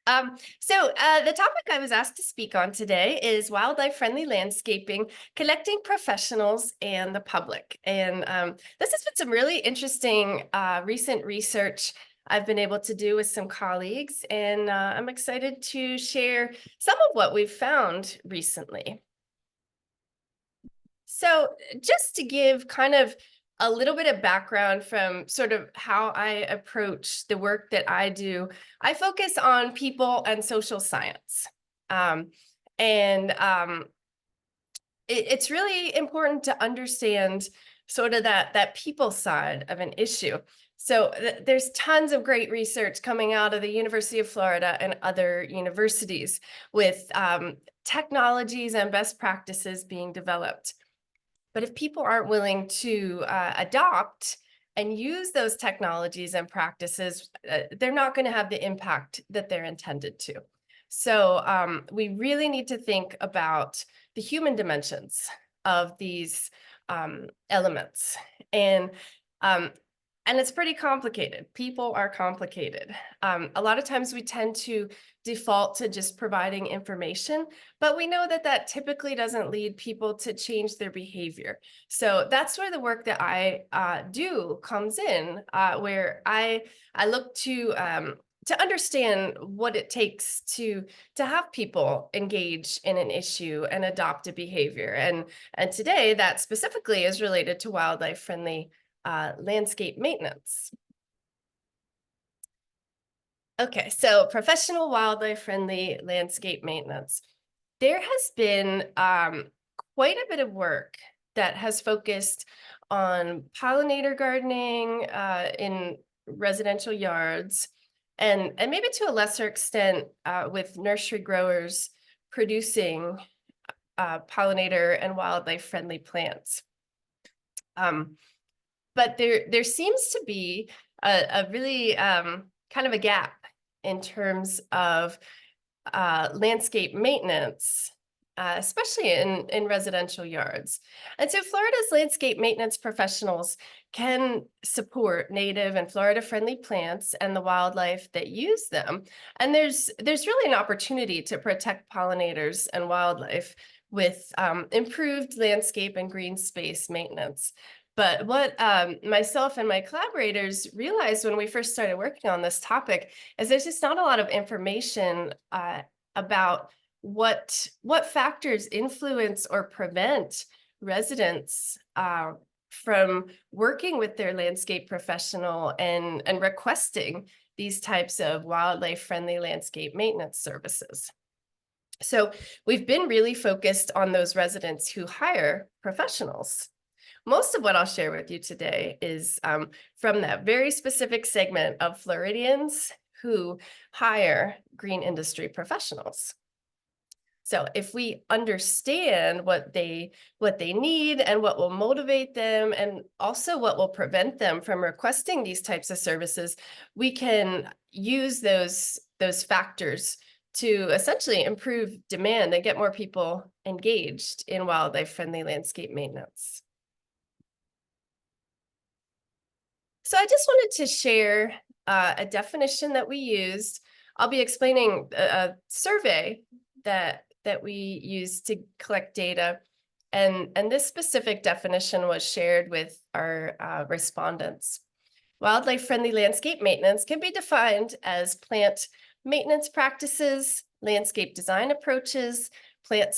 The topic I was asked to speak on today is wildlife-friendly landscaping, connecting professionals and the public. This has been some really interesting recent research I've been able to do with some colleagues, and I'm excited to share some of what we've found recently. So, just to give kind of a little bit of background from sort of how I approach the work that I do, I focus on people and social science. Um, and it's really important to understand sort of that people side of an issue. There's tons of great research coming out of the University of Florida and other universities with technologies and best practices being developed. But if people aren't willing to adopt and use those technologies and practices, they're not going to have the impact that they're intended to. We really need to think about the human dimensions of these elements. And um, and it's pretty complicated. People are complicated. A lot of times we tend to default to just providing information, but we know that that typically doesn't lead people to change their behavior. So that's where the work that I do comes in, where I look to understand what it takes to have people engage in an issue and adopt a behavior. And today that specifically is related to wildlife friendly landscape maintenance. Okay, so professional wildlife friendly landscape maintenance. There has been quite a bit of work that has focused on pollinator gardening in residential yards, and maybe to a lesser extent with nursery growers producing pollinator and wildlife friendly plants. But there seems to be a really kind of a gap in terms of landscape maintenance, especially in residential yards. And so Florida's landscape maintenance professionals can support native and Florida-friendly plants and the wildlife that use them. And there's really an opportunity to protect pollinators and wildlife with improved landscape and green space maintenance. But what myself and my collaborators realized when we first started working on this topic is there's just not a lot of information about what factors influence or prevent residents from working with their landscape professional and requesting these types of wildlife-friendly landscape maintenance services. So we've been really focused on those residents who hire professionals. Most of what I'll share with you today is from that very specific segment of Floridians who hire green industry professionals. So if we understand what they need and what will motivate them, and also what will prevent them from requesting these types of services, we can use those factors to essentially improve demand and get more people engaged in wildlife-friendly landscape maintenance. So I just wanted to share a definition that we used. I'll be explaining a survey that we used to collect data, and this specific definition was shared with our respondents. Wildlife-friendly landscape maintenance can be defined as plant maintenance practices, landscape design approaches, plant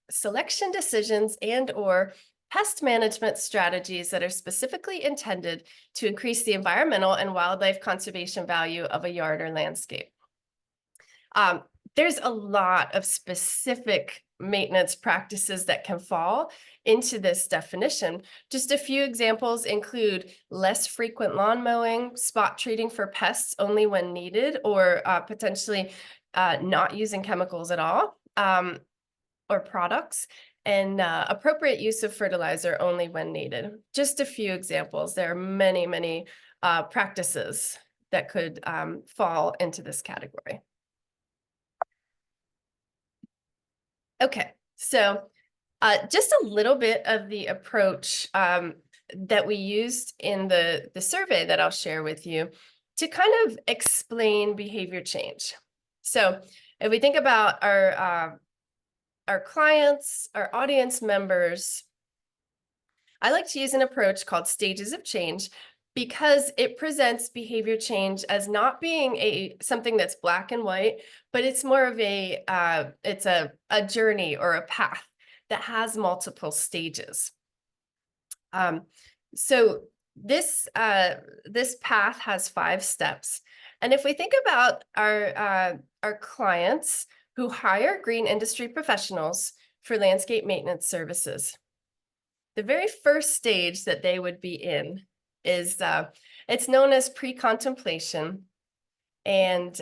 selection decisions, and/or pest management strategies that are specifically intended to increase the environmental and wildlife conservation value of a yard or landscape. There's a lot of specific maintenance practices that can fall into this definition. Just a few examples include less frequent lawn mowing, spot treating for pests only when needed, or potentially not using chemicals at all, or products, and appropriate use of fertilizer only when needed. Just a few examples. There are many, many practices that could fall into this category. Okay, so just a little bit of the approach that we used in the survey that I'll share with you to kind of explain behavior change. So if we think about our clients, our audience members, I like to use an approach called stages of change because it presents behavior change as not being something that's black and white, but it's more of it's a journey or a path that has multiple stages. Um, so this path has 5 steps, and if we think about our clients who hire green industry professionals for landscape maintenance services, the very first stage that they would be in is it's known as pre-contemplation. And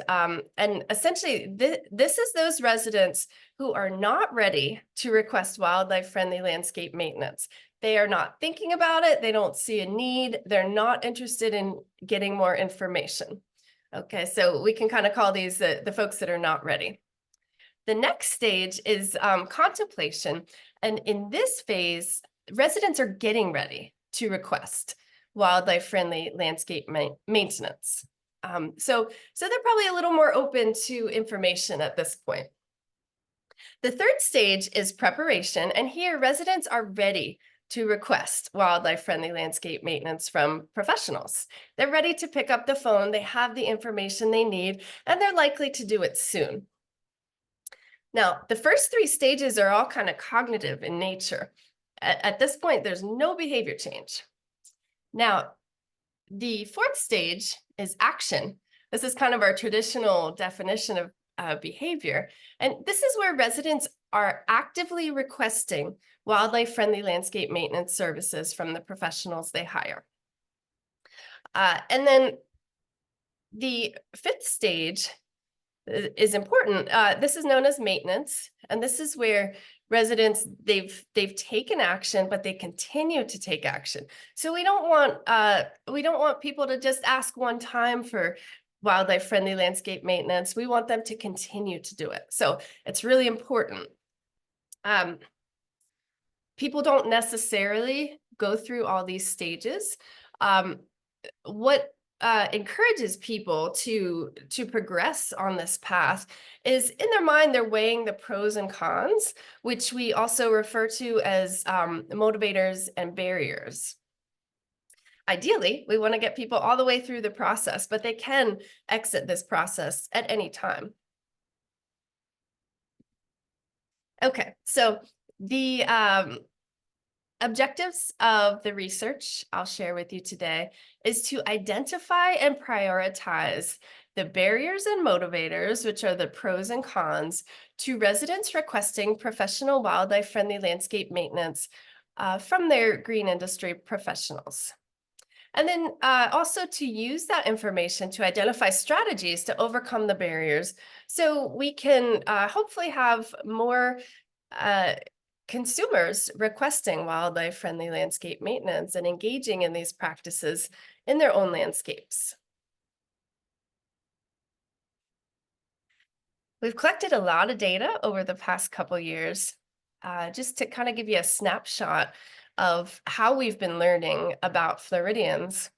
essentially this is those residents who are not ready to request wildlife friendly landscape maintenance. They are not thinking about it. They don't see a need. They're not interested in getting more information. Okay, so we can kind of call these the folks that are not ready. The next stage is contemplation. And in this phase, residents are getting ready to request wildlife-friendly landscape maintenance. So they're probably a little more open to information at this point. The third stage is preparation, and here residents are ready to request wildlife-friendly landscape maintenance from professionals. They're ready to pick up the phone, they have the information they need, and they're likely to do it soon. Now, the first 3 stages are all kind of cognitive in nature. At this point, there's no behavior change. Now, the 4th stage is action. This is kind of our traditional definition of behavior. And this is where residents are actively requesting wildlife-friendly landscape maintenance services from the professionals they hire. And then the 5th stage is important. This is known as maintenance, and this is where residents they've taken action, but they continue to take action. So we don't want people to just ask one time for wildlife friendly landscape maintenance. We want them to continue to do it. So it's really important. People don't necessarily go through all these stages. What encourages people to progress on this path is in their mind, they're weighing the pros and cons, which we also refer to as motivators and barriers. Ideally, we want to get people all the way through the process, but they can exit this process at any time. Okay, so the objectives of the research I'll share with you today is to identify and prioritize the barriers and motivators, which are the pros and cons, to residents requesting professional wildlife-friendly landscape maintenance from their green industry professionals. And then also to use that information to identify strategies to overcome the barriers so we can hopefully have more consumers requesting wildlife-friendly landscape maintenance and engaging in these practices in their own landscapes. We've collected a lot of data over the past couple years, just to kind of give you a snapshot of how we've been learning about Floridians.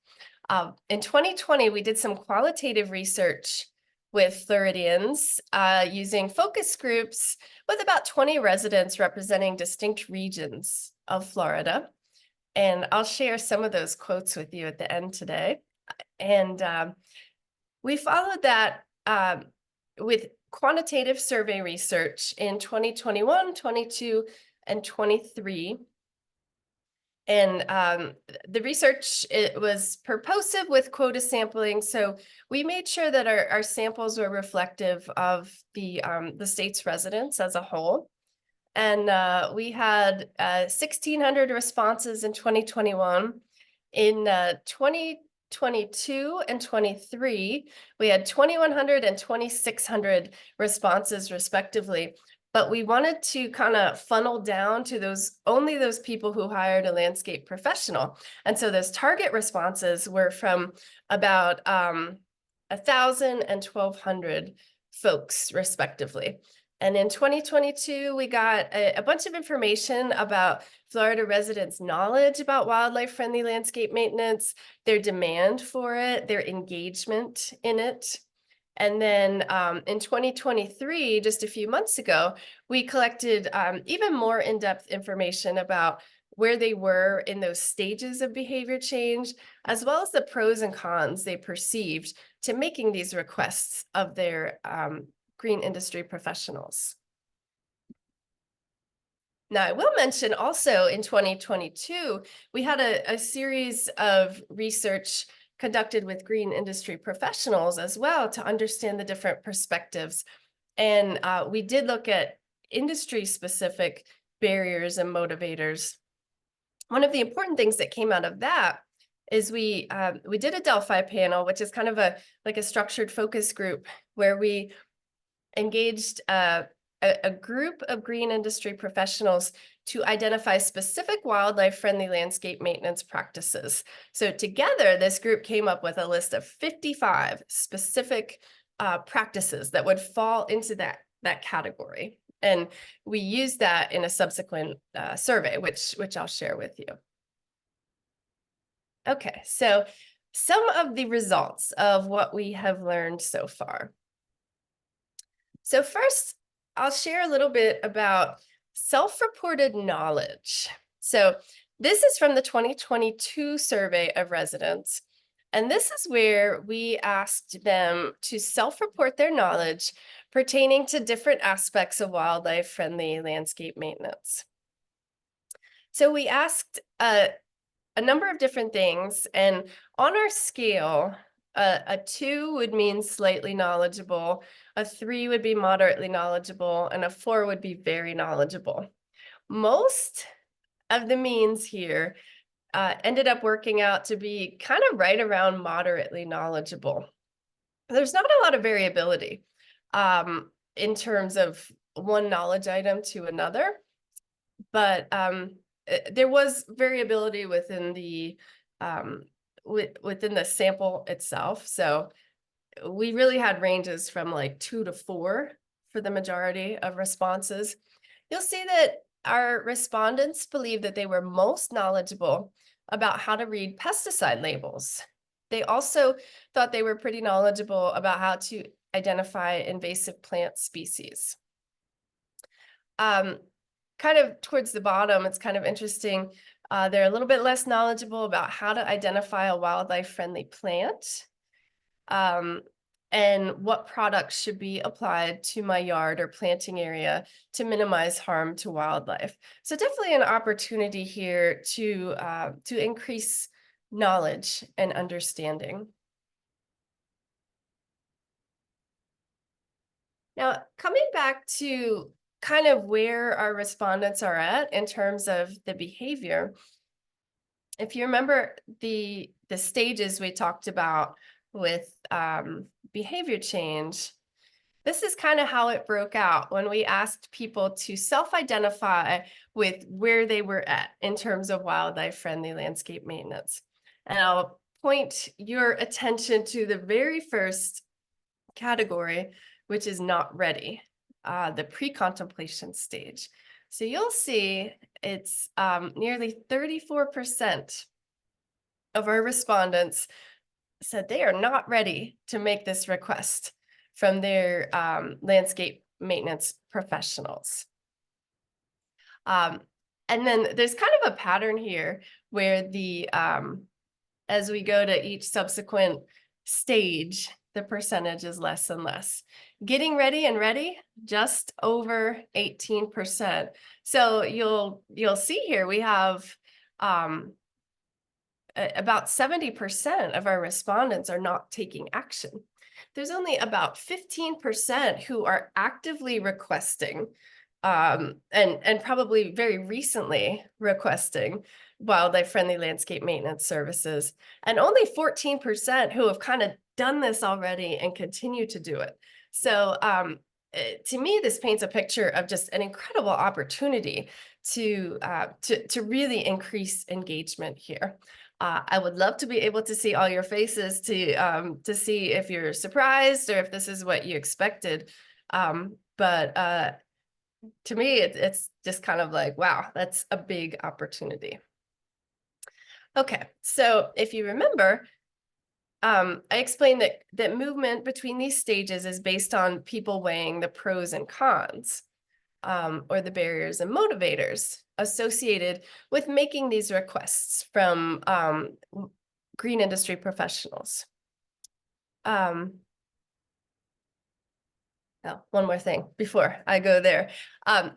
In 2020, we did some qualitative research with Floridians using focus groups with about 20 residents representing distinct regions of Florida. And I'll share some of those quotes with you at the end today. And we followed that with quantitative survey research in 2021, 22, and 23. And the research, it was purposive with quota sampling. So we made sure that our samples were reflective of the state's residents as a whole. And we had 1,600 responses in 2021. In 2022 and 23, we had 2,100 and 2,600 responses respectively. But we wanted to kind of funnel down to only those people who hired a landscape professional. And so those target responses were from about 1,000 and 1,200 folks respectively. And in 2022, we got a bunch of information about Florida residents' knowledge about wildlife-friendly landscape maintenance, their demand for it, their engagement in it. And then in 2023, just a few months ago, we collected even more in-depth information about where they were in those stages of behavior change, as well as the pros and cons they perceived to making these requests of their green industry professionals. Now, I will mention also in 2022, we had a series of research conducted with green industry professionals as well to understand the different perspectives. And we did look at industry-specific barriers and motivators. One of the important things that came out of that is we did a Delphi panel, which is kind of like a structured focus group where we engaged a group of green industry professionals to identify specific wildlife-friendly landscape maintenance practices. So together, this group came up with a list of 55 specific practices that would fall into that category. And we used that in a subsequent survey, which I'll share with you. Okay, so some of the results of what we have learned so far. So first, I'll share a little bit about self-reported knowledge. So this is from the 2022 survey of residents. And this is where we asked them to self-report their knowledge pertaining to different aspects of wildlife-friendly landscape maintenance. So we asked a number of different things, and on our scale, a 2 would mean slightly knowledgeable, a 3 would be moderately knowledgeable, and a 4 would be very knowledgeable. Most of the means here ended up working out to be kind of right around moderately knowledgeable. There's not a lot of variability in terms of one knowledge item to another, but there was variability within the sample itself. So we really had ranges from like 2 to 4 for the majority of responses. You'll see that our respondents believe that they were most knowledgeable about how to read pesticide labels. They also thought they were pretty knowledgeable about how to identify invasive plant species. Kind of towards the bottom, it's kind of interesting. They're a little bit less knowledgeable about how to identify a wildlife-friendly plant and what products should be applied to my yard or planting area to minimize harm to wildlife. So definitely an opportunity here to increase knowledge and understanding. Now, coming back to kind of where our respondents are at in terms of the behavior, if you remember the stages we talked about with behavior change, this is kind of how it broke out when we asked people to self-identify with where they were at in terms of wildlife-friendly landscape maintenance. And I'll point your attention to the very first category, which is not ready, the pre-contemplation stage. So you'll see it's nearly 34% of our respondents said they are not ready to make this request from their landscape maintenance professionals. And then there's kind of a pattern here where as we go to each subsequent stage, the percentage is less and less. Getting ready and ready, just over 18%. So you'll see here we have about 70% of our respondents are not taking action. There's only about 15% who are actively requesting and probably very recently requesting wildlife-friendly landscape maintenance services, and only 14% who have kind of done this already and continue to do it. So to me, this paints a picture of just an incredible opportunity to really increase engagement here. I would love to be able to see all your faces to see if you're surprised or if this is what you expected. But to me, it's just kind of like, wow, that's a big opportunity. Okay, so if you remember, I explained that movement between these stages is based on people weighing the pros and cons, or the barriers and motivators associated with making these requests from green industry professionals. Oh, one more thing before I go there.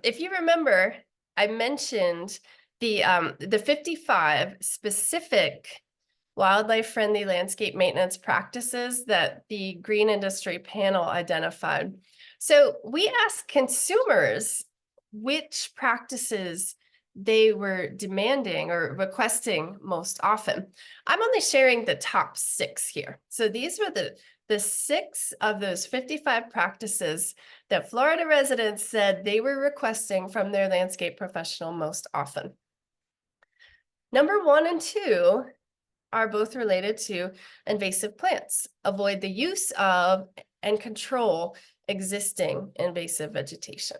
If you remember, I mentioned the 55 specific wildlife-friendly landscape maintenance practices that the Green Industry Panel identified. So we asked consumers which practices they were demanding or requesting most often. I'm only sharing the top 6 here. So these were the 6 of those 55 practices that Florida residents said they were requesting from their landscape professional most often. Number 1 and 2 are both related to invasive plants. Avoid the use of and control existing invasive vegetation.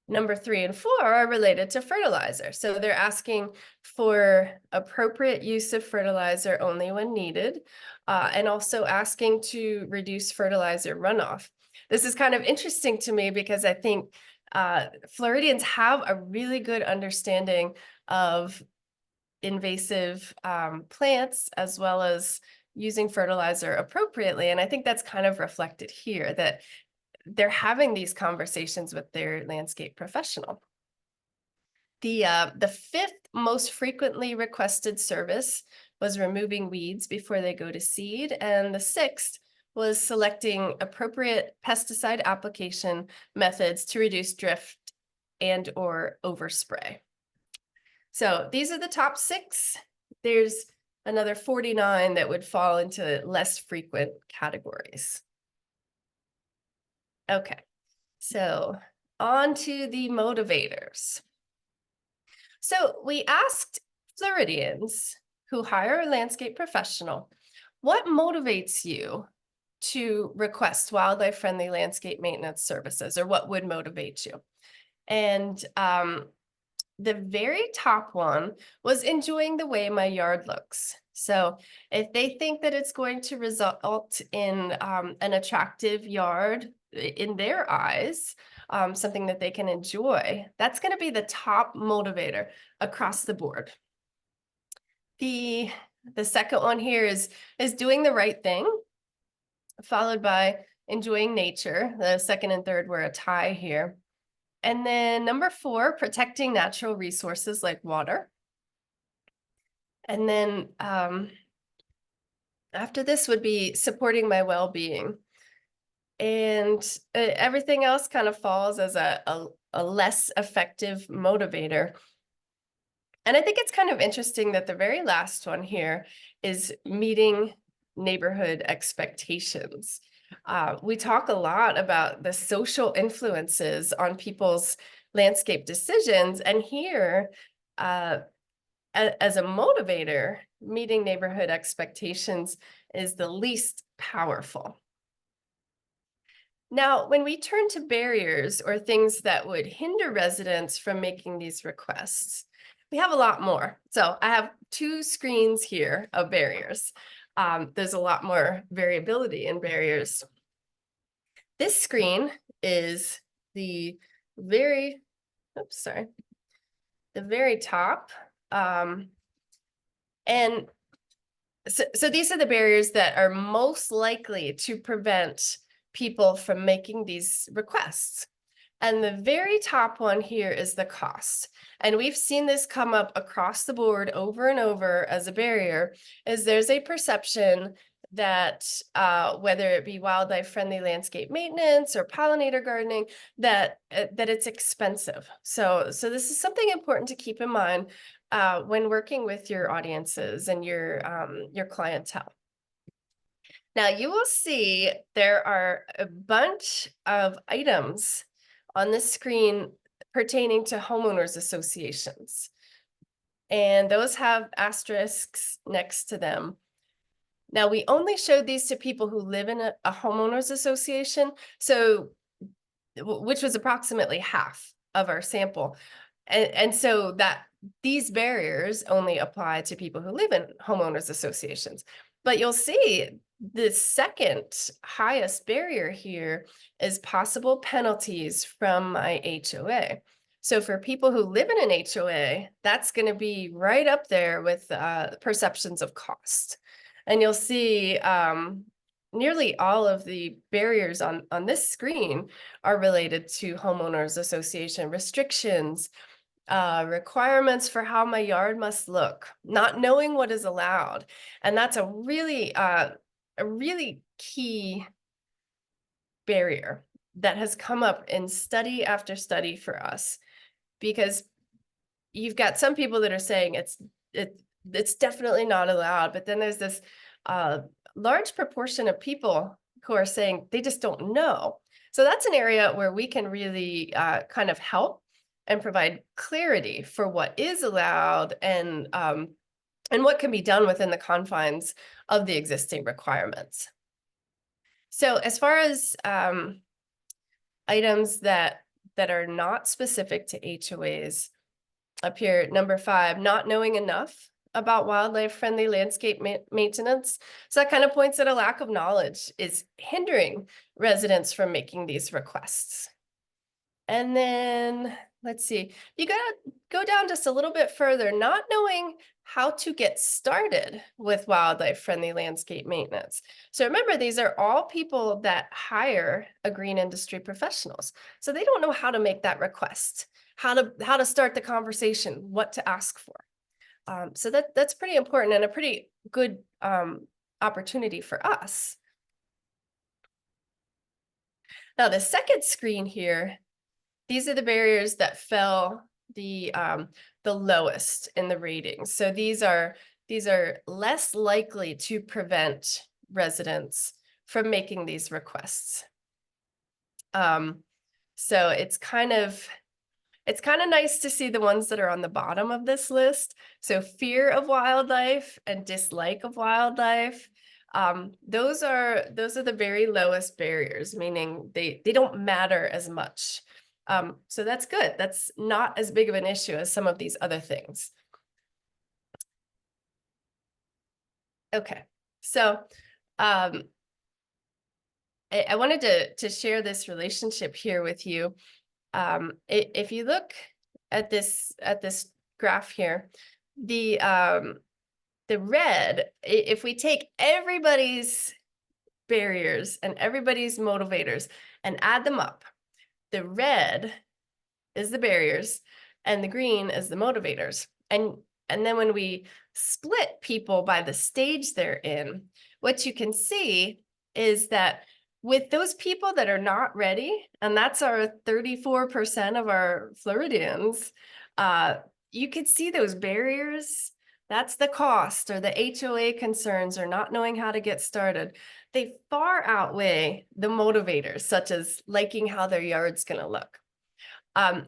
Number 3 and 4 are related to fertilizer. So they're asking for appropriate use of fertilizer only when needed, and also asking to reduce fertilizer runoff. This is kind of interesting to me because I think Floridians have a really good understanding of invasive plants as well as using fertilizer appropriately. And I think that's kind of reflected here, that they're having these conversations with their landscape professional. The 5th most frequently requested service was removing weeds before they go to seed, and the 6th was selecting appropriate pesticide application methods to reduce drift and or overspray. So these are the top 6. There's another 49 that would fall into less frequent categories. Okay, so on to the motivators. So we asked Floridians who hire a landscape professional, what motivates you to request wildlife-friendly landscape maintenance services, or what would motivate you? And the very top one was enjoying the way my yard looks. So if they think that it's going to result in an attractive yard in their eyes, something that they can enjoy, that's going to be the top motivator across the board. The second one here is doing the right thing, followed by enjoying nature. The second and third were a tie here. And then number 4, protecting natural resources like water. And then after this would be supporting my well-being. And everything else kind of falls as a less effective motivator. And I think it's kind of interesting that the very last one here is meeting neighborhood expectations. We talk a lot about the social influences on people's landscape decisions, and here, as a motivator, meeting neighborhood expectations is the least powerful. Now, when we turn to barriers or things that would hinder residents from making these requests, we have a lot more. So I have 2 screens here of barriers. There's a lot more variability in barriers. This screen is the very top. And so these are the barriers that are most likely to prevent people from making these requests. And the very top one here is the cost. And we've seen this come up across the board over and over as a barrier, is there's a perception that whether it be wildlife-friendly landscape maintenance or pollinator gardening, that it's expensive. So this is something important to keep in mind when working with your audiences and your clientele. Now you will see there are a bunch of items on the screen pertaining to homeowners associations, and those have asterisks next to them. Now, we only showed these to people who live in a homeowners association, so which was approximately half of our sample. And so that these barriers only apply to people who live in homeowners associations. But you'll see the second highest barrier here is possible penalties from my HOA. So for people who live in an HOA, that's going to be right up there with perceptions of cost. And you'll see nearly all of the barriers on this screen are related to homeowners association restrictions, requirements for how my yard must look, not knowing what is allowed. And that's a really key barrier that has come up in study after study for us, because you've got some people that are saying it's definitely not allowed, but then there's this large proportion of people who are saying they just don't know. So that's an area where we can really kind of help and provide clarity for what is allowed and what can be done within the confines of the existing requirements. So as far as items that are not specific to HOAs, up here, number 5, not knowing enough about wildlife-friendly landscape maintenance. So that kind of points at a lack of knowledge is hindering residents from making these requests. And then, let's see, you gotta go down just a little bit further, not knowing how to get started with wildlife-friendly landscape maintenance. So remember, these are all people that hire a green industry professionals. So they don't know how to make that request, how to start the conversation, what to ask for. So that's pretty important and a pretty good opportunity for us. Now, the second screen here, these are the barriers that fell the lowest in the ratings. So these are less likely to prevent residents from making these requests. So it's kind of nice to see the ones that are on the bottom of this list. So fear of wildlife and dislike of wildlife. Those are the very lowest barriers, meaning they don't matter as much. So that's good. That's not as big of an issue as some of these other things. Okay, so I wanted to share this relationship here with you. If you look at this graph here, the red, if we take everybody's barriers and everybody's motivators and add them up, the red is the barriers and the green is the motivators. And then when we split people by the stage they're in, what you can see is that with those people that are not ready, and that's our 34% of our Floridians, you could see those barriers. That's the cost or the HOA concerns or not knowing how to get started. They far outweigh the motivators, such as liking how their yard's going to look.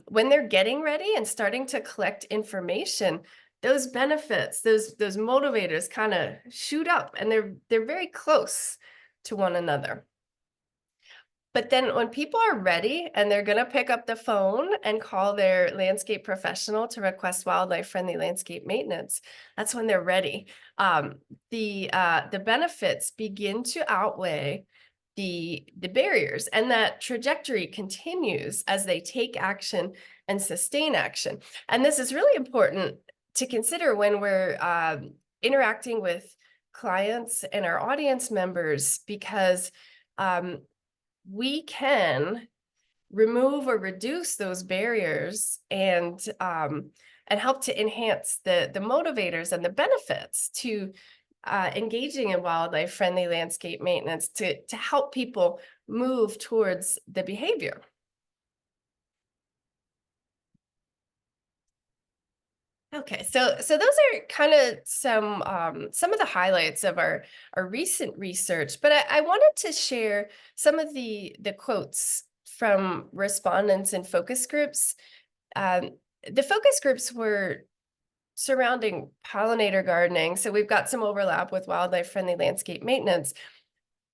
When they're getting ready and starting to collect information, those benefits, those motivators kind of shoot up, and they're very close to one another. But then when people are ready and they're going to pick up the phone and call their landscape professional to request wildlife-friendly landscape maintenance, that's when they're ready. The benefits begin to outweigh the barriers, and that trajectory continues as they take action and sustain action. And this is really important to consider when we're interacting with clients and our audience members, because we can remove or reduce those barriers and help to enhance the motivators and the benefits to engaging in wildlife-friendly landscape maintenance to help people move towards the behavior. Okay, so those are kind of some of the highlights of our recent research, but I wanted to share some of the quotes from respondents in focus groups. The focus groups were surrounding pollinator gardening, so we've got some overlap with wildlife-friendly landscape maintenance,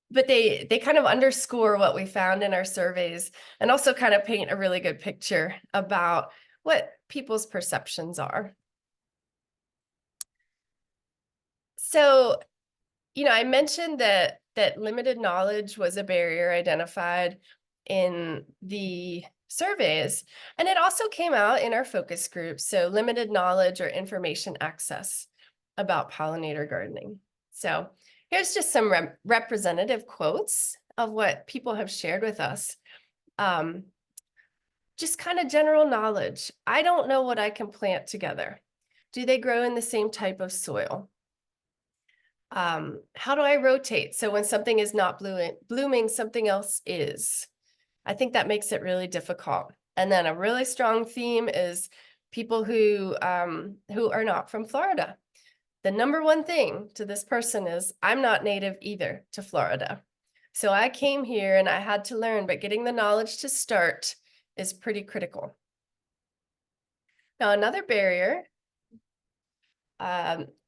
but they kind of underscore what we found in our surveys and also kind of paint a really good picture about what people's perceptions are. So I mentioned that limited knowledge was a barrier identified in the surveys, and it also came out in our focus groups. So limited knowledge or information access about pollinator gardening. So here's just some representative quotes of what people have shared with us. Um, just kind of general knowledge. I don't know what I can plant together. Do they grow in the same type of soil? How do I rotate? So when something is not blooming, something else is. I think that makes it really difficult. And then a really strong theme is people who are not from Florida. The number one thing to this person is, I'm not native either to Florida. So I came here and I had to learn, but getting the knowledge to start is pretty critical. Now, another barrier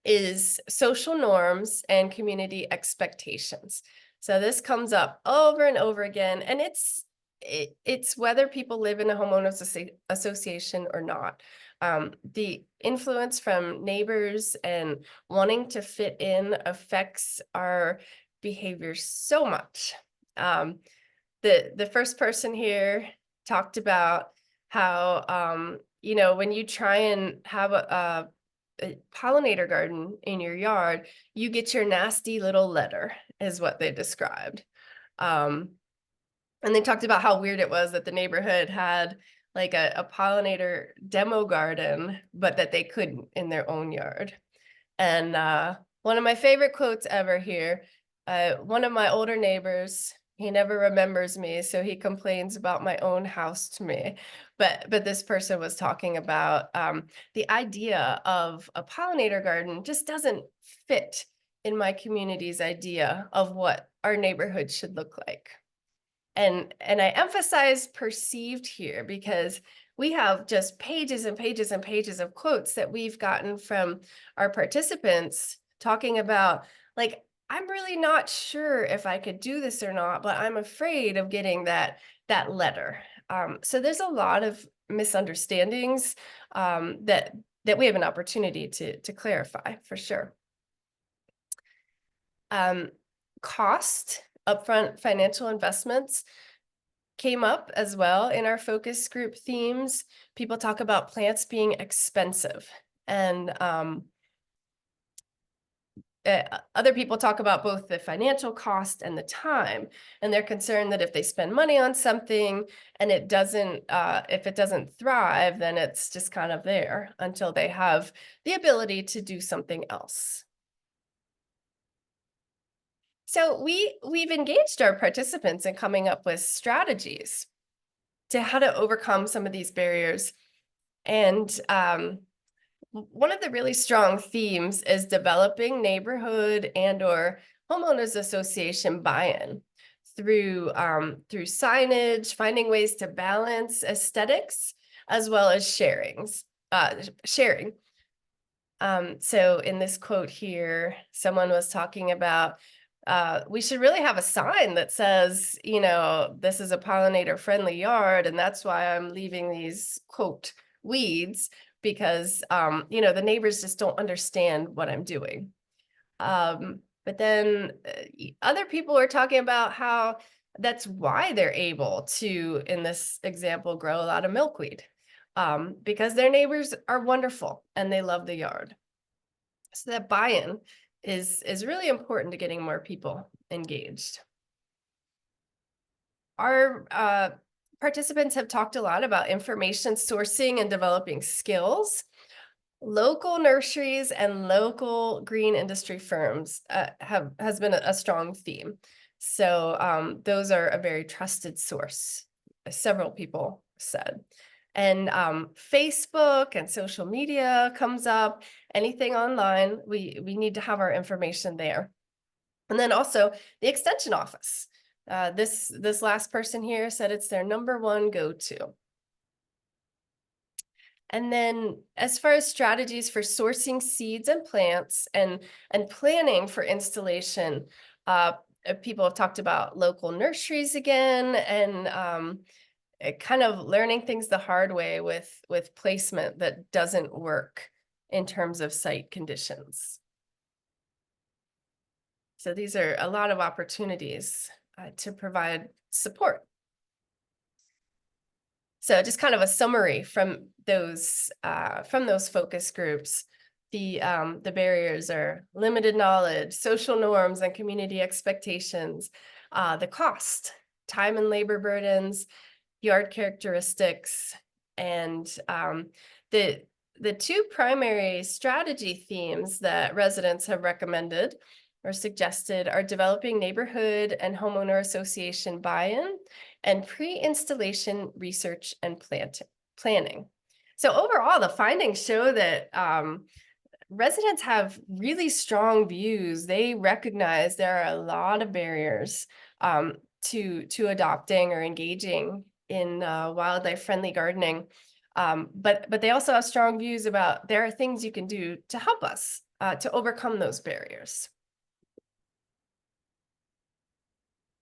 is social norms and community expectations. So this comes up over and over again, and it's whether people live in a homeowners association or not. The influence from neighbors and wanting to fit in affects our behavior so much. The first person here talked about how when you try and have a pollinator garden in your yard, you get your nasty little letter, is what they described. And they talked about how weird it was that the neighborhood had like a pollinator demo garden, but that they couldn't in their own yard. And one of my favorite quotes ever here, one of my older neighbors, he never remembers me, so he complains about my own house to me. But this person was talking about the idea of a pollinator garden just doesn't fit in my community's idea of what our neighborhood should look like. And I emphasize perceived here because we have just pages and pages and pages of quotes that we've gotten from our participants talking about, like, I'm really not sure if I could do this or not, but I'm afraid of getting that letter. So there's a lot of misunderstandings that we have an opportunity to clarify for sure. Cost, upfront financial investments came up as well in our focus group themes. People talk about plants being expensive, and other people talk about both the financial cost and the time, and they're concerned that if they spend money on something and it doesn't, if it doesn't thrive, then it's just kind of there until they have the ability to do something else. So we've engaged our participants in coming up with strategies to how to overcome some of these barriers. And one of the really strong themes is developing neighborhood and/or homeowners association buy-in through signage, finding ways to balance aesthetics as well as sharing. So in this quote here, someone was talking about we should really have a sign that says, this is a pollinator-friendly yard, and that's why I'm leaving these, quote, weeds, because, the neighbors just don't understand what I'm doing. But then other people are talking about how that's why they're able to, in this example, grow a lot of milkweed, because their neighbors are wonderful and they love the yard. So that buy-in is really important to getting more people engaged. Our participants have talked a lot about information sourcing and developing skills. Local nurseries and local green industry firms has been a strong theme. So those are a very trusted source, several people said. And Facebook and social media comes up, anything online, we need to have our information there. And then also the extension office. This last person here said it's their number one go-to. And then as far as strategies for sourcing seeds and plants and planning for installation, people have talked about local nurseries again, and kind of learning things the hard way with placement that doesn't work in terms of site conditions. So these are a lot of opportunities to provide support. So just kind of a summary from those focus groups. The barriers are limited knowledge, social norms and community expectations, the cost, time and labor burdens, yard characteristics, and the two primary strategy themes that residents have recommended or suggested are developing neighborhood and homeowner association buy-in and pre-installation research and planning. So overall, the findings show that residents have really strong views. They recognize there are a lot of barriers to adopting or engaging in wildlife-friendly gardening. But they also have strong views about there are things you can do to help us to overcome those barriers.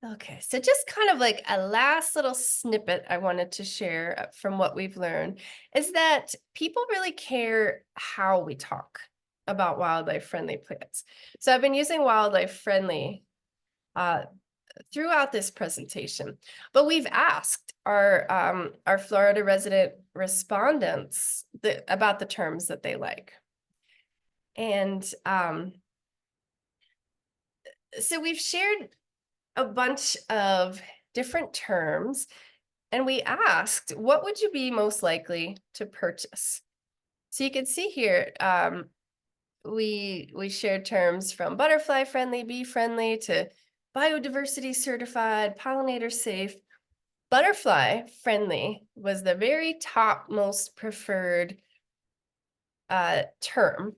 Okay, so just kind of like a last little snippet I wanted to share from what we've learned is that people really care how we talk about wildlife-friendly plants. So I've been using wildlife-friendly throughout this presentation, but we've asked our Florida resident respondents about the terms that they like. And so we've shared a bunch of different terms, and we asked, what would you be most likely to purchase? So you can see here, we shared terms from butterfly friendly, bee friendly, to biodiversity certified, pollinator safe. Butterfly friendly was the very top most preferred term.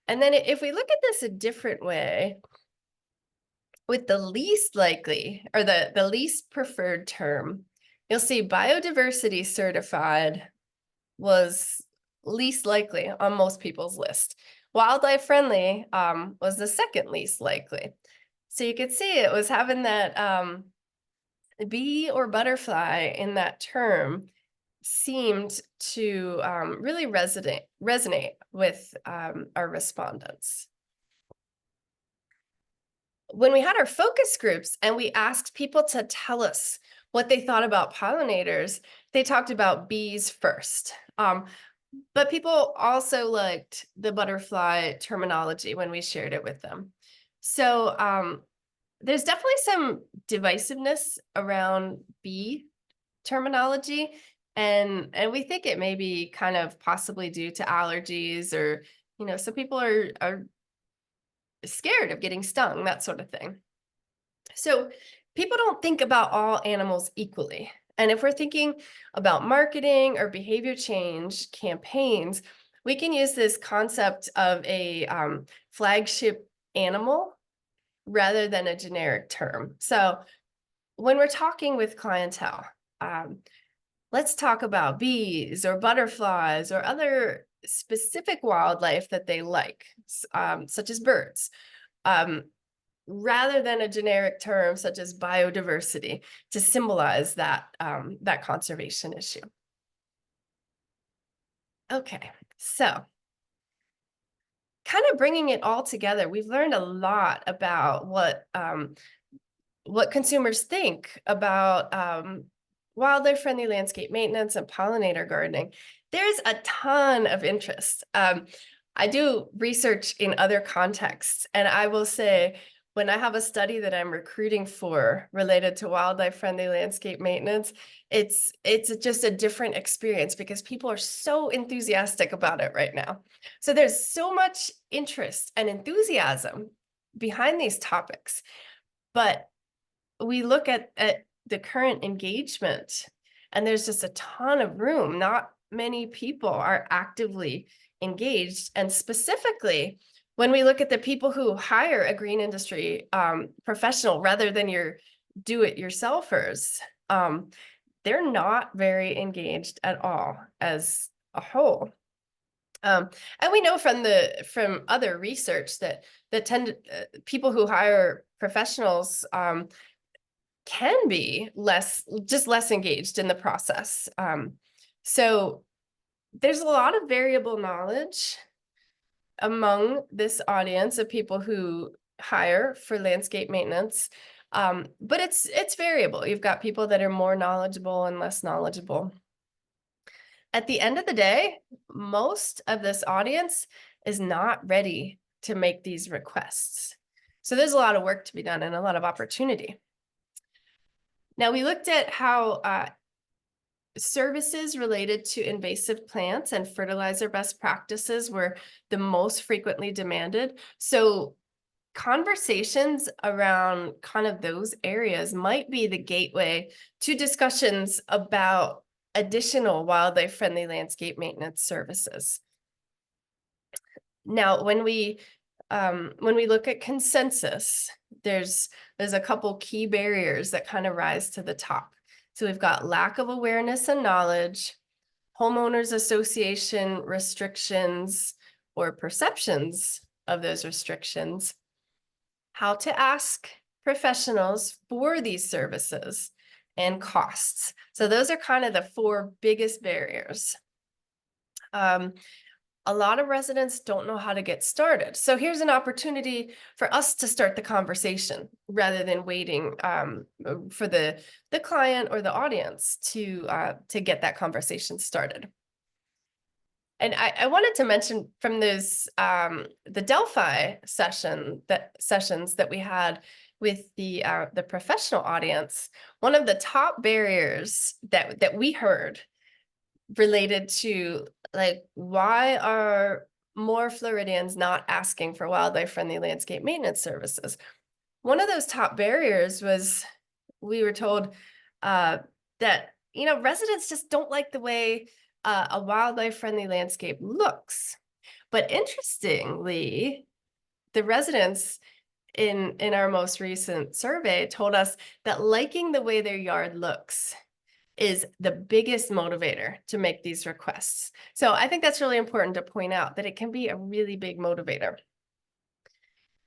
And then if we look at this a different way, with the least likely or the least preferred term, you'll see biodiversity certified was least likely on most people's list. Wildlife friendly was the second least likely. So you could see it was having that bee or butterfly in that term seemed to really resonate with our respondents. When we had our focus groups and we asked people to tell us what they thought about pollinators, they talked about bees first. But people also liked the butterfly terminology when we shared it with them. So there's definitely some divisiveness around bee terminology, and we think it may be kind of possibly due to allergies, or some people are scared of getting stung, that sort of thing. So people don't think about all animals equally. And if we're thinking about marketing or behavior change campaigns, we can use this concept of a flagship animal rather than a generic term. So when we're talking with clientele, let's talk about bees or butterflies or other specific wildlife that they like, such as birds, rather than a generic term such as biodiversity to symbolize that, that conservation issue. Okay, so kind of bringing it all together, we've learned a lot about what consumers think about wildlife-friendly landscape maintenance and pollinator gardening. There's a ton of interest. I do research in other contexts, and I will say, when I have a study that I'm recruiting for related to wildlife-friendly landscape maintenance, it's just a different experience because people are so enthusiastic about it right now. So there's so much interest and enthusiasm behind these topics, but we look at the current engagement, and there's just a ton of room. Not many people are actively engaged. And specifically, when we look at the people who hire a green industry professional rather than your do-it-yourselfers, they're not very engaged at all as a whole. And we know from other research that people who hire professionals can be less engaged in the process. So there's a lot of variable knowledge among this audience of people who hire for landscape maintenance, but it's variable. You've got people that are more knowledgeable and less knowledgeable. At the end of the day, most of this audience is not ready to make these requests. So there's a lot of work to be done and a lot of opportunity. Now, we looked at how services related to invasive plants and fertilizer best practices were the most frequently demanded. So conversations around kind of those areas might be the gateway to discussions about additional wildlife-friendly landscape maintenance services. Now, when we look at consensus, there's a couple key barriers that kind of rise to the top. So we've got lack of awareness and knowledge, homeowners association restrictions or perceptions of those restrictions, how to ask professionals for these services, and costs. So those are kind of the four biggest barriers. A lot of residents don't know how to get started. So here's an opportunity for us to start the conversation rather than waiting for the client or the audience to get that conversation started. And I wanted to mention from those the Delphi sessions that we had with the professional audience, one of the top barriers that we heard related to, like, why are more Floridians not asking for wildlife-friendly landscape maintenance services? One of those top barriers was, we were told that, residents just don't like the way a wildlife-friendly landscape looks. But interestingly, the residents in our most recent survey told us that liking the way their yard looks is the biggest motivator to make these requests. So I think that's really important to point out, that it can be a really big motivator.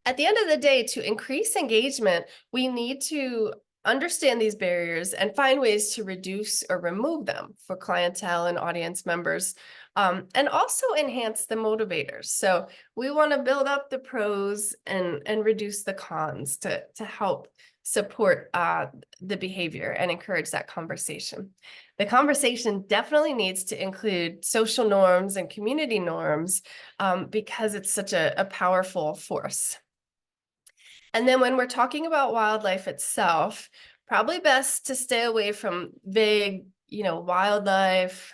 At the end of the day, to increase engagement, we need to understand these barriers and find ways to reduce or remove them for clientele and audience members, and also enhance the motivators. So we want to build up the pros and reduce the cons to help support the behavior and encourage that conversation. The conversation definitely needs to include social norms and community norms, because it's such a powerful force. And then when we're talking about wildlife itself, probably best to stay away from vague, wildlife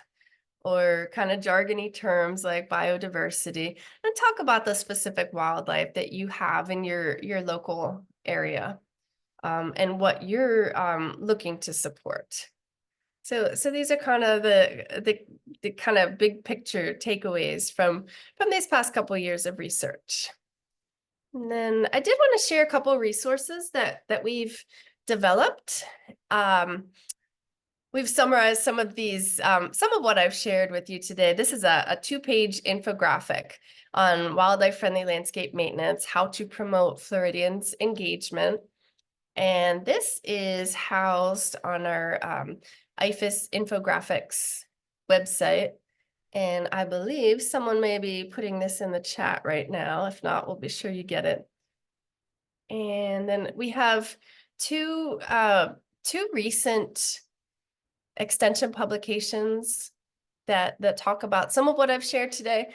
or kind of jargony terms like biodiversity, and talk about the specific wildlife that you have in your local area, and what you're looking to support. So these are kind of the kind of big picture takeaways from these past couple of years of research. And then I did want to share a couple of resources that we've developed. We've summarized some of these, some of what I've shared with you today. This is a 2-page infographic on wildlife-friendly landscape maintenance, how to promote Floridians' engagement. And this is housed on our IFAS infographics website. And I believe someone may be putting this in the chat right now. If not, we'll be sure you get it. And then we have two recent extension publications that talk about some of what I've shared today,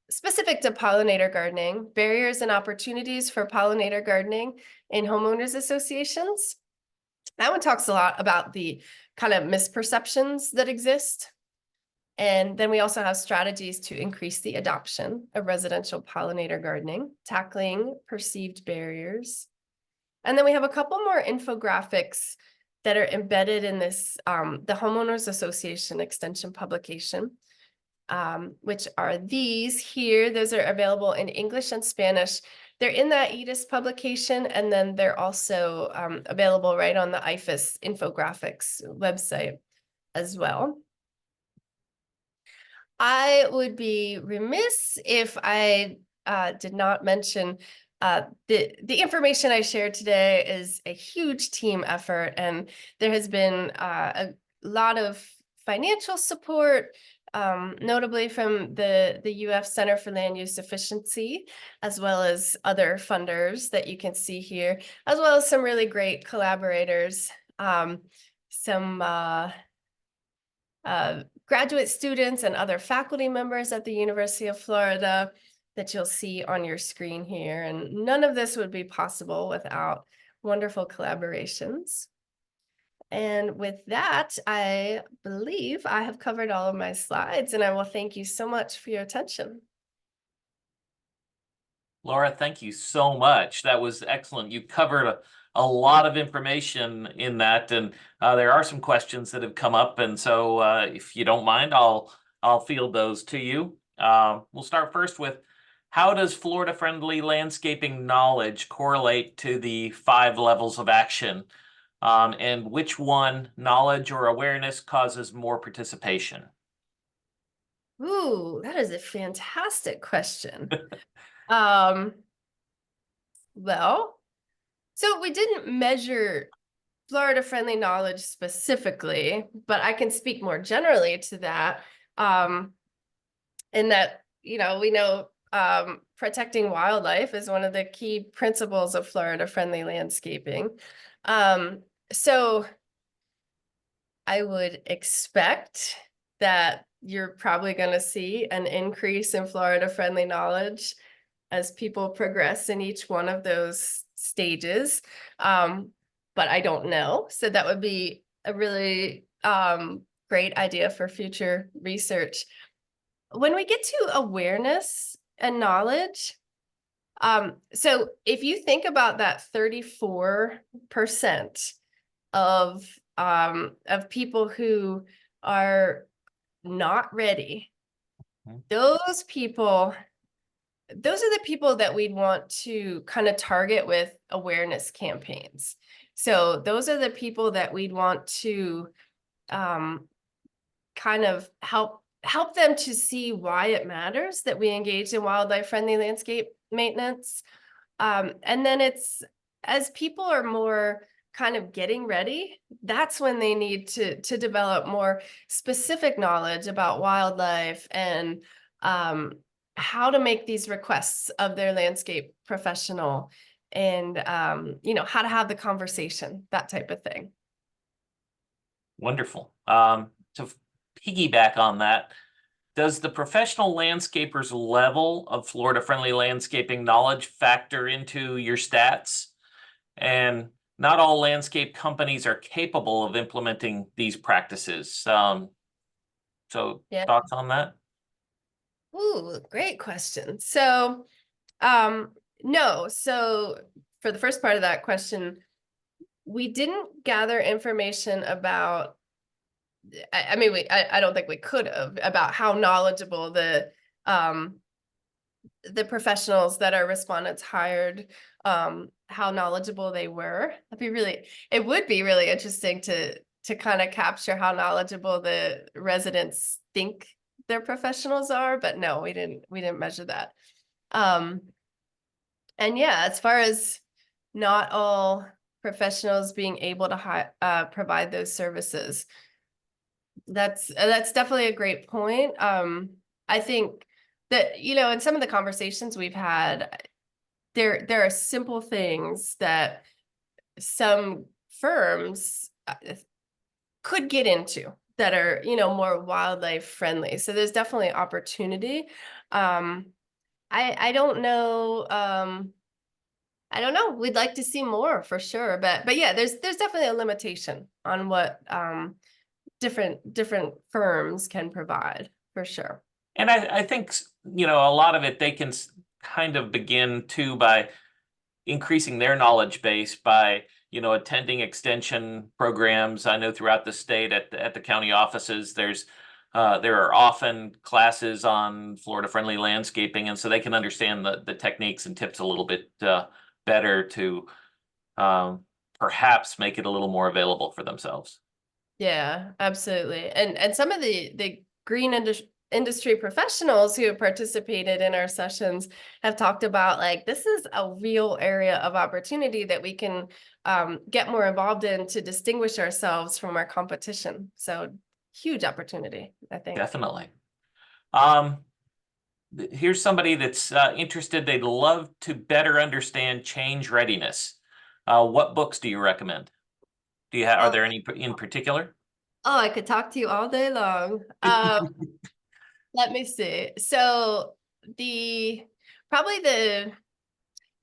specific to pollinator gardening, barriers and opportunities for pollinator gardening in homeowners associations. That one talks a lot about the kind of misperceptions that exist. And then we also have strategies to increase the adoption of residential pollinator gardening, tackling perceived barriers. And then we have a couple more infographics that are embedded in this, the Homeowners Association extension publication, which are these here. Those are available in English and Spanish. They're in that EDIS publication, and then they're also available right on the IFAS infographics website as well. I would be remiss if I did not mention the information I shared today is a huge team effort, and there has been a lot of financial support, notably from the UF Center for Land Use Efficiency, as well as other funders that you can see here, as well as some really great collaborators, some graduate students and other faculty members at the University of Florida that you'll see on your screen here. And none of this would be possible without wonderful collaborations. And with that, I believe I have covered all of my slides, and I will thank you so much for your attention. Laura, thank you so much. That was excellent. You covered a lot of information in that, and there are some questions that have come up. And so if you don't mind, I'll field those to you. We'll start first with, how does Florida-friendly landscaping knowledge correlate to the 5 levels of action? And which one, knowledge or awareness, causes more participation? Ooh, that is a fantastic question. Well, so we didn't measure Florida-friendly knowledge specifically, but I can speak more generally to that. In that, we know protecting wildlife is one of the key principles of Florida-friendly landscaping. So I would expect that you're probably going to see an increase in Florida-friendly knowledge as people progress in each one of those stages. But I don't know. So that would be a really great idea for future research. When we get to awareness and knowledge, so if you think about that 34% of people who are not ready, those are the people that we'd want to kind of target with awareness campaigns. So those are the people that we'd want to kind of help them to see why it matters that we engage in wildlife-friendly landscape maintenance. And then it's, as people are more kind of getting ready, that's when they need to develop more specific knowledge about wildlife and how to make these requests of their landscape professional, and how to have the conversation, that type of thing. Wonderful. To piggyback on that, does the professional landscaper's level of Florida-friendly landscaping knowledge factor into your stats? And not all landscape companies are capable of implementing these practices. So Yeah. Thoughts on that? Ooh, great question. So, no. So for the first part of that question, we didn't gather information about, I mean, I don't think we could have, about how knowledgeable the professionals that our respondents hired, how knowledgeable they were. It would be really interesting to kind of capture how knowledgeable the residents think their professionals are, but no, we didn't measure that. And yeah, as far as not all professionals being able to provide those services, that's definitely a great point. I think that, in some of the conversations we've had, there are simple things that some firms could get into that are, more wildlife friendly. So there's definitely opportunity. I don't know. I don't know. We'd like to see more for sure, but yeah, there's definitely a limitation on what different firms can provide, for sure. And I think, a lot of it, they can kind of begin too by increasing their knowledge base by, attending extension programs. I know throughout the state at the county offices, there are often classes on Florida-friendly landscaping, and so they can understand the techniques and tips a little bit better to perhaps make it a little more available for themselves. Yeah, absolutely. And some of the green industry professionals who have participated in our sessions have talked about, like, this is a real area of opportunity that we can get more involved in to distinguish ourselves from our competition. So huge opportunity, I think. Definitely. Here's somebody that's interested. They'd love to better understand change readiness. What books do you recommend? Do you have, are Oh, there any in particular? oh, I could talk to you all day long. Let me see. So the probably the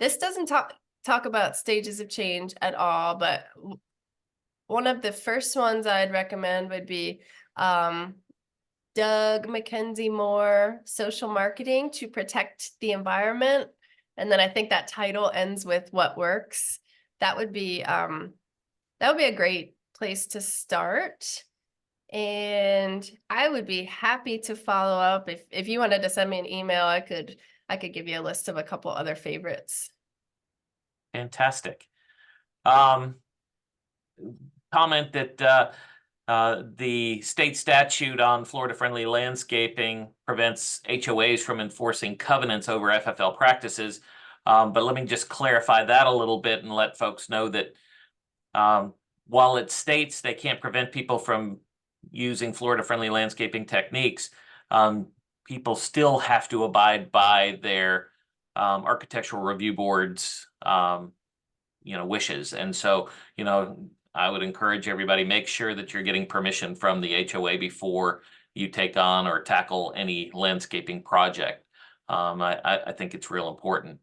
this doesn't talk about stages of change at all, but one of the first ones I'd recommend would be Doug Mackenzie Moore, Social Marketing to Protect the Environment. And then I think that title ends with What Works. That would be a great place to start. And I would be happy to follow up. If you wanted to send me an email, I could give you a list of a couple other favorites. Fantastic. Comment that the state statute on Florida-friendly landscaping prevents HOAs from enforcing covenants over FFL practices. But let me just clarify that a little bit and let folks know that while it states they can't prevent people from using Florida-friendly landscaping techniques, people still have to abide by their architectural review board's wishes. And so, I would encourage everybody, make sure that you're getting permission from the HOA before you take on or tackle any landscaping project. I think it's real important.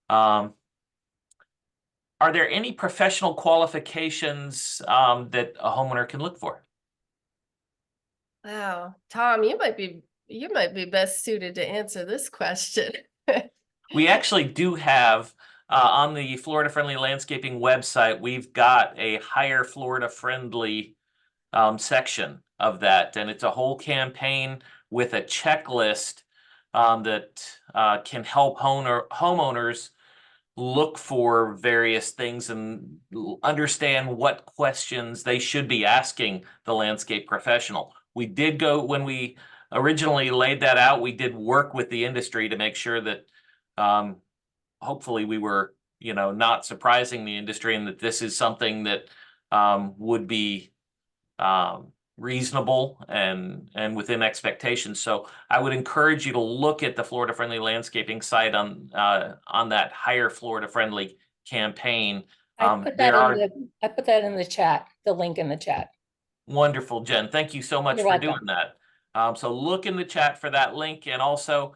Are there any professional qualifications that a homeowner can look for? Wow, Tom, you might be best suited to answer this question. We actually do have on the Florida Friendly Landscaping website, we've got a Hire Florida Friendly section of that, and it's a whole campaign with a checklist that can help homeowners look for various things and understand what questions they should be asking the landscape professional. We did go, when we originally laid that out, we did work with the industry to make sure that hopefully we were, not surprising the industry, and that this is something that would be reasonable and within expectations. So I would encourage you to look at the Florida Friendly Landscaping site on that Hire Florida Friendly campaign. I put that in the chat, the link in the chat. Wonderful, Jen. Thank you so much You're for welcome. doing that. So look in the chat for that link, and also,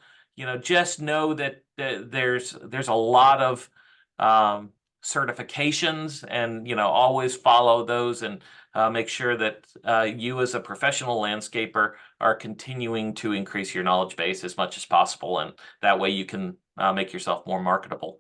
just know that there's a lot of certifications, and always follow those, and make sure that you as a professional landscaper are continuing to increase your knowledge base as much as possible, and that way you can make yourself more marketable.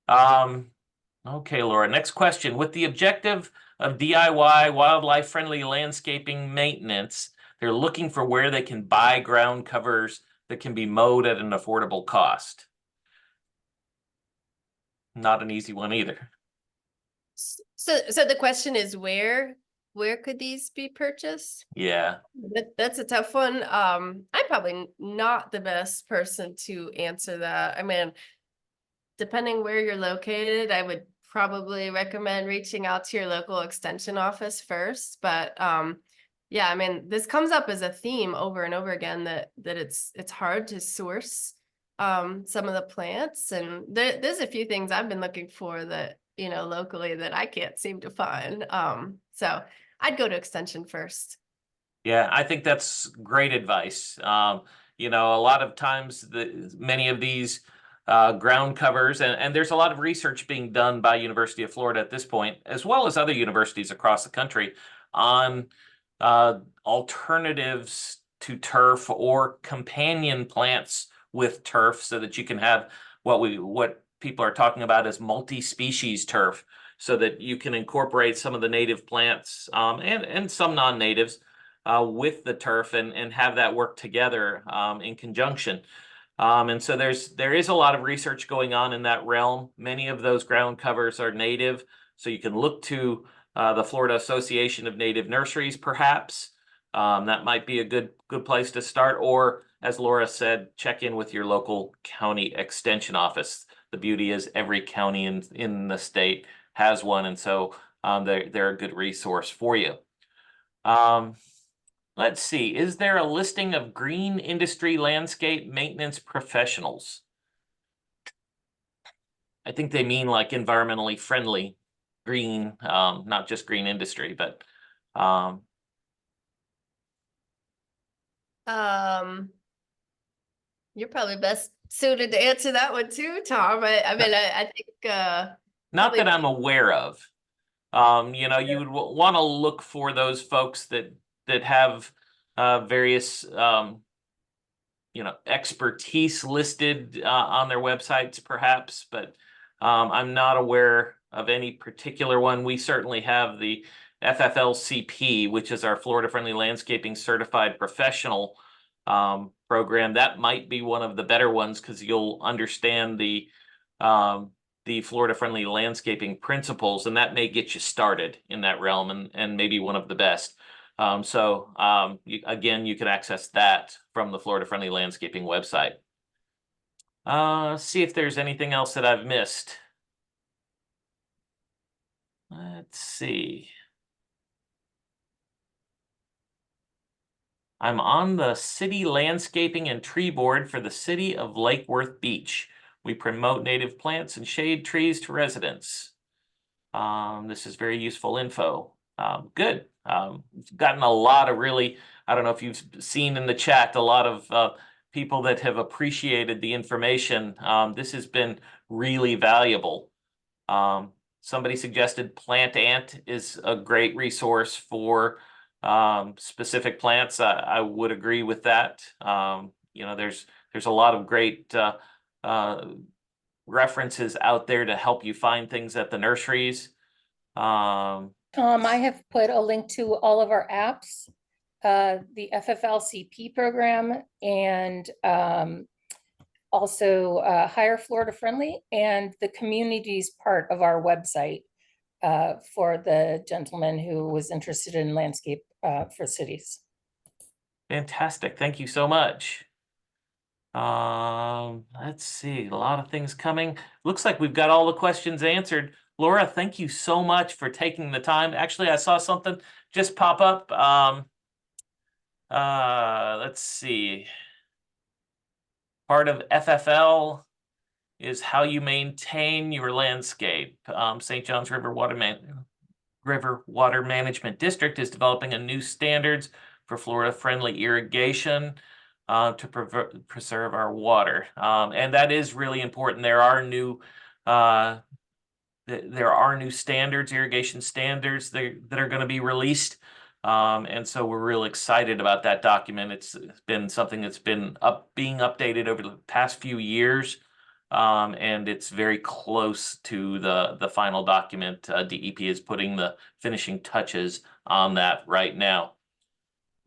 Okay, Laura, next question. With the objective of DIY wildlife-friendly landscaping maintenance, they're looking for where they can buy ground covers that can be mowed at an affordable cost. Not an easy one either. So the question is where could these be purchased? Yeah. That's a tough one. I'm probably not the best person to answer that. I mean, depending where you're located, I would probably recommend reaching out to your local extension office first. But yeah, I mean, this comes up as a theme over and over again that it's hard to source some of the plants, and there's a few things I've been looking for that locally that I can't seem to find. So I'd go to extension first. Yeah, I think that's great advice. A lot of times many of these ground covers, and there's a lot of research being done by University of Florida at this point, as well as other universities across the country, on alternatives to turf or companion plants with turf, so that you can have what people are talking about as multi-species turf, so that you can incorporate some of the native plants and some non-natives with the turf, and have that work together in conjunction. And so there is a lot of research going on in that realm. Many of those ground covers are native, so you can look to the Florida Association of Native Nurseries, perhaps. That might be a good place to start. Or, as Laura said, check in with your local county extension office. The beauty is every county in the state has one, and so they're a good resource for you. Let's see, is there a listing of green industry landscape maintenance professionals? I think they mean like environmentally friendly green, not just green industry, but You're probably best suited to answer that one too, Tom. I mean, I think not probably that I'm aware of. You know, you would want to look for those folks that have various you know, expertise listed on their websites, perhaps, but I'm not aware of any particular one. We certainly have the FFLCP, which is our Florida Friendly Landscaping Certified Professional program. That might be one of the better ones because you'll understand the Florida Friendly Landscaping principles, and that may get you started in that realm and maybe one of the best. Again, you can access that from the Florida Friendly Landscaping website. See if there's anything else that I've missed. Let's see. I'm on the City Landscaping and Tree Board for the City of Lake Worth Beach. We promote native plants and shade trees to residents. This is very useful info. Good. We've gotten a lot of really, I don't know if you've seen in the chat, a lot of people that have appreciated the information. This has been really valuable. Somebody suggested Plant Ant is a great resource for specific plants. I would agree with that. You know, there's a lot of great references out there to help you find things at the nurseries. Tom, I have put a link to all of our apps, the FFLCP program, and also Higher Florida Friendly, and the communities part of our website for the gentleman who was interested in landscape for cities. Fantastic. Thank you so much. Let's see, a lot of things coming. Looks like we've got all the questions answered. Laura, thank you so much for taking the time. Actually, I saw something just pop up. Let's see. Part of FFL is how you maintain your landscape. St. Johns River Water Management District is developing a new standards for Florida-friendly irrigation to preserve our water. And that is really important. There are new standards, irrigation standards that are going to be released. And so we're real excited about that document. It's been something that's been being updated over the past few years. And it's very close to the final document. DEP is putting the finishing touches on that right now.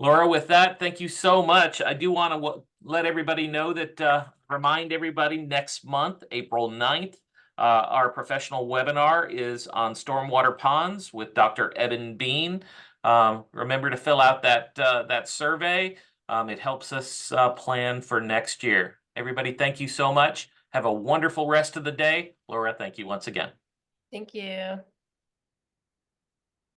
Laura, with that, thank you so much. I do want to let everybody know that, remind everybody next month, April 9th, our professional webinar is on stormwater ponds with Dr. Eben Bean. Remember to fill out that survey. It helps us plan for next year. Everybody, thank you so much. Have a wonderful rest of the day. Laura, thank you once again. thank you.